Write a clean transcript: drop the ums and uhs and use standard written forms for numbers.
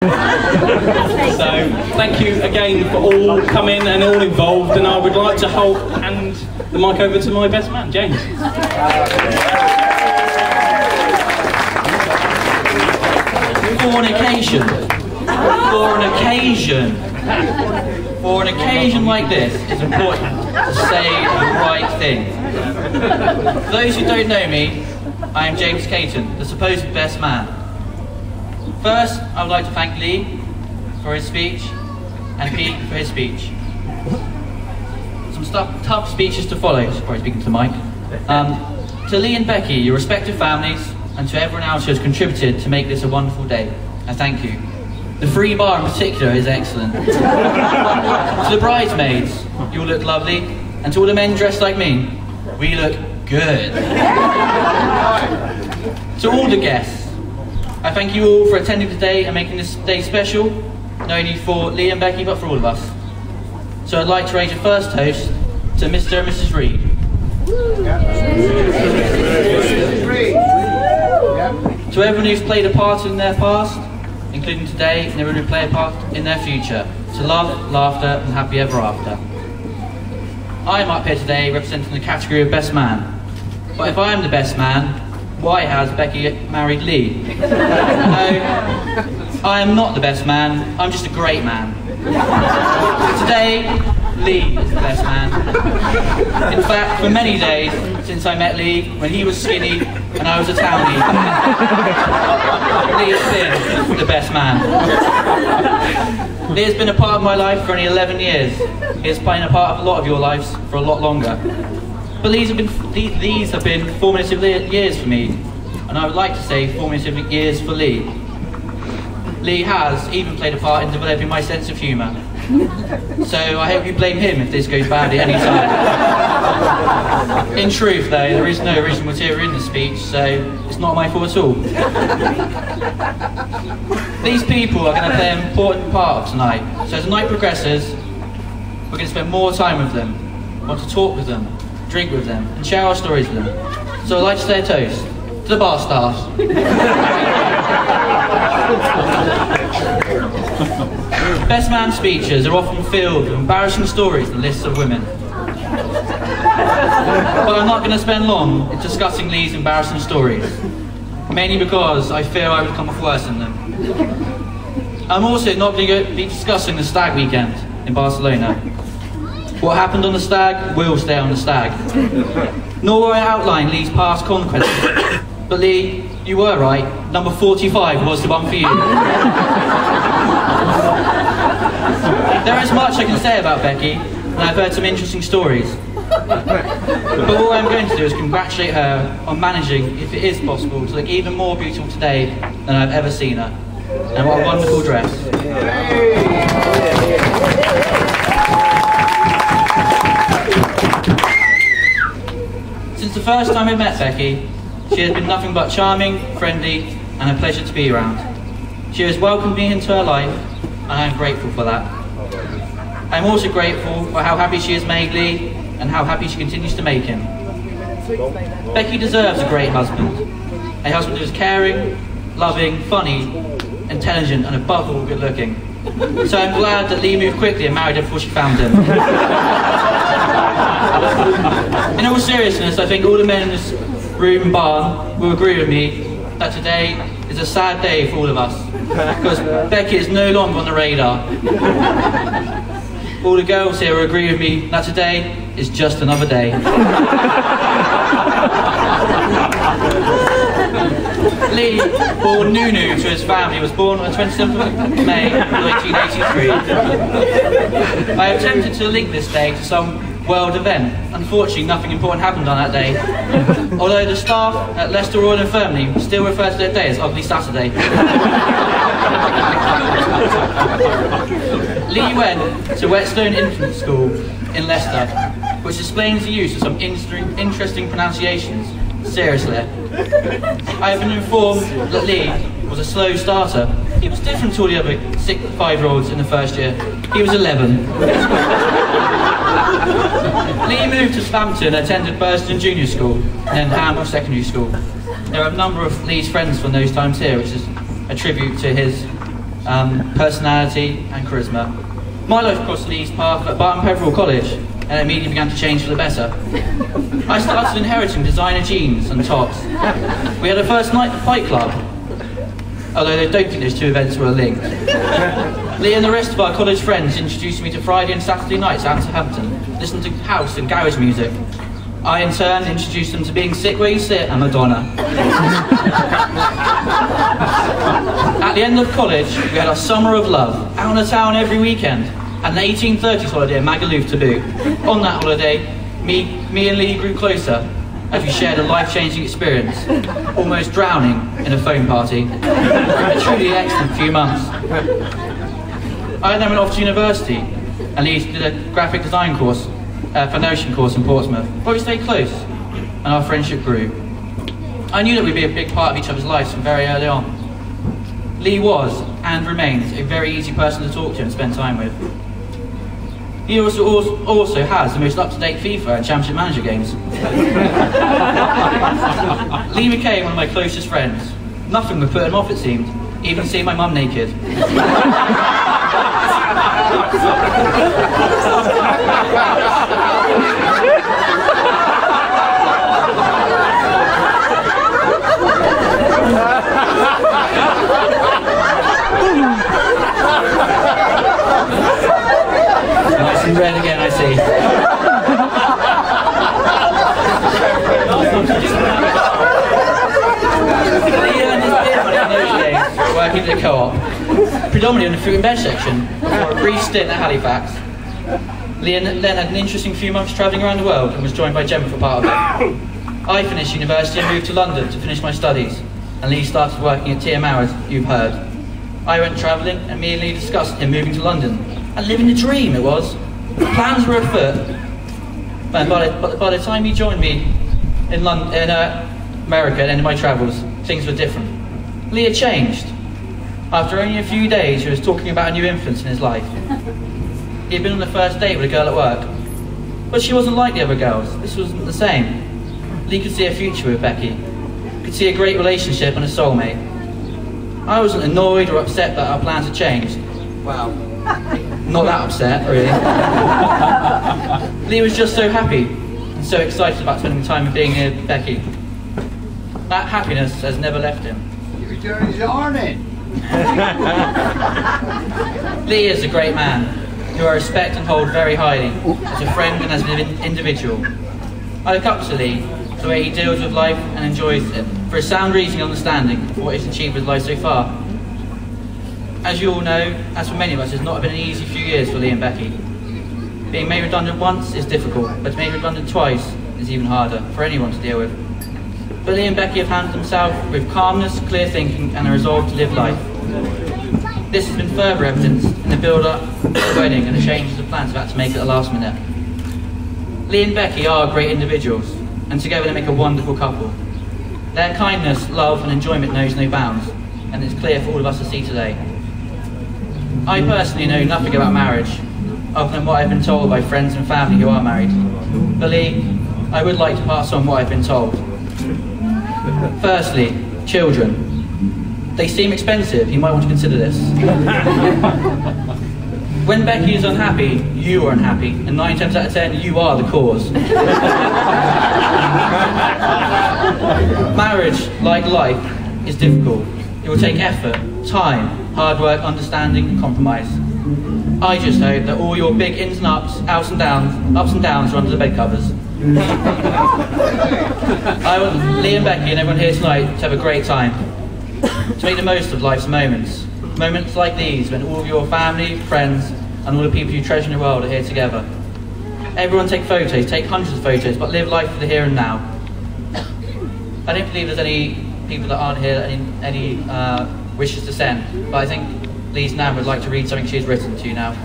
So, thank you again for all coming and all involved, and I would like to hand the mic over to my best man, James. For an occasion like this, it's important to say the right thing. For those who don't know me, I am James Caton, the supposed best man. First, I would like to thank Lee for his speech and Pete for his speech. Some tough speeches to follow, sorry, speaking to the mic. To Lee and Becky, your respective families, and to everyone else who has contributed to make this a wonderful day, I thank you. The free bar in particular is excellent. To the bridesmaids, you all look lovely, and to all the men dressed like me, we look good. To all the guests, I thank you all for attending today and making this day special, not only for Lee and Becky, but for all of us. So I'd like to raise a first toast to Mr. and Mrs. Reed. To everyone who's played a part in their past, including today, and everyone who play a part in their future, to love, laughter, and happy ever after. I am up here today representing the category of best man. But if I am the best man, why has Becky married Lee? No, I am not the best man, I'm just a great man. Today, Lee is the best man. In fact, for many days since I met Lee, when he was skinny and I was a townie, Lee has been the best man. Lee has been a part of my life for only 11 years. He has played a part of a lot of your lives for a lot longer. But these have been formative years for me, and I would like to say formative years for Lee. Lee has even played a part in developing my sense of humour. So I hope you blame him if this goes badly any time. In truth though, there is no original material in the speech, so it's not my fault at all. These people are going to play an important part of tonight, so as the night progresses, we're going to spend more time with them, want to talk with them, drink with them, and share our stories with them. So I'd like to say a toast to the bar staff. Best man speeches are often filled with embarrassing stories and lists of women. But I'm not going to spend long discussing Lee's embarrassing stories, mainly because I fear I would come off worse than them. I'm also not going to be discussing the stag weekend in Barcelona. What happened on the stag will stay on the stag. Nor will I outline Lee's past conquests. But Lee, you were right. Number 45 was the one for you. There is much I can say about Becky, and I've heard some interesting stories. But all I'm going to do is congratulate her on managing, if it is possible, to look even more beautiful today than I've ever seen her. And what a wonderful dress. Since the first time I met Becky, she has been nothing but charming, friendly, and a pleasure to be around. She has welcomed me into her life, and I am grateful for that. I am also grateful for how happy she has made Lee, and how happy she continues to make him. Becky deserves a great husband who is caring, loving, funny, intelligent, and above all good looking. So I'm glad that Lee moved quickly and married her before she found him. In all seriousness, I think all the men in this room and barn will agree with me that today is a sad day for all of us, because Becky is no longer on the radar. All the girls here will agree with me that today is just another day. Lee, born Nunu to his family, was born on the 27th of May 1983. I attempted to link this day to some world event. Unfortunately, nothing important happened on that day. Although the staff at Leicester Royal Infirmary still refer to that day as Ugly Saturday. Lee went to Whetstone Infant School in Leicester, which explains the use of some interesting pronunciations. Seriously. I have been informed that Lee was a slow starter. He was different to all the other 5-year-olds in the first year. He was 11. Lee moved to Spampton and attended Burston Junior School and then Hamble Secondary School. There are a number of Lee's friends from those times here, which is a tribute to his personality and charisma. My life crossed Lee's path at Barton Peveril College and immediately began to change for the better. I started inheriting designer jeans and tops. We had a first night at the Fight Club, although I don't think those two events were linked. Lee and the rest of our college friends introduced me to Friday and Saturday nights out to Hampton, listening to house and garage music. I in turn introduced them to Being Sick Where You Sit and Madonna. At the end of college, we had our summer of love, out on the town every weekend, and an 1830s holiday in Magaluf to boot. On that holiday, me and Lee grew closer as we shared a life-changing experience, almost drowning in a foam party. A truly excellent few months. I then went off to university and Lee did a graphic design course, foundation course in Portsmouth, but we stayed close and our friendship grew. I knew that we'd be a big part of each other's lives from very early on. Lee was, and remains, a very easy person to talk to and spend time with. He also has the most up-to-date FIFA and Championship Manager games. Lee became one of my closest friends. Nothing would put him off, it seemed, even seeing my mum naked. Nice and red again, I see. Lee earned his beer money in those days working at the co-op, predominantly in the fruit and veg section, for a brief stint at Halifax. Lee then had an interesting few months travelling around the world and was joined by Gemma for part of it. I finished university and moved to London to finish my studies, and Lee started working at TMR, as you've heard. I went travelling, and me and Lee discussed him moving to London, and living the dream it was. Plans were afoot, but by the time he joined me in America and ended my travels, things were different. Lee had changed. After only a few days, he was talking about a new influence in his life. He had been on the first date with a girl at work, but she wasn't like the other girls. This wasn't the same. Lee could see a future with Becky, could see a great relationship and a soulmate. I wasn't annoyed or upset that our plans had changed. Wow. Not that upset, really. Lee was just so happy and so excited about spending time with being near Becky. That happiness has never left him. You're doing his ironing. Lee is a great man, who I respect and hold very highly, as a friend and as an individual. I look up to Lee, for the way he deals with life and enjoys it, for his sound reasoning and understanding of what he's achieved with life so far. As you all know, as for many of us, it's not been an easy few years for Lee and Becky. Being made redundant once is difficult, but to be made redundant twice is even harder for anyone to deal with. But Lee and Becky have handled themselves with calmness, clear thinking, and a resolve to live life. This has been further evidenced in the build-up to the wedding and the changes of plans we've had to make at the last minute. Lee and Becky are great individuals, and together they make a wonderful couple. Their kindness, love, and enjoyment knows no bounds, and it's clear for all of us to see today. I personally know nothing about marriage, other than what I've been told by friends and family who are married. But Lee, I would like to pass on what I've been told. Firstly, children. They seem expensive, you might want to consider this. When Becky is unhappy, you are unhappy, and 9 times out of 10, you are the cause. Marriage, like life, is difficult. It will take effort, time, hard work, understanding, and compromise. I just hope that all your big ins and ups and downs are under the bed covers. I want Lee and Becky and everyone here tonight to have a great time, to make the most of life's moments. Moments like these when all of your family, friends, and all the people you treasure in the world are here together. Everyone take photos, take hundreds of photos, but live life for the here and now. I don't believe there's any people that aren't here that any wishes to send, but I think Lee's nan would like to read something she's written to you now.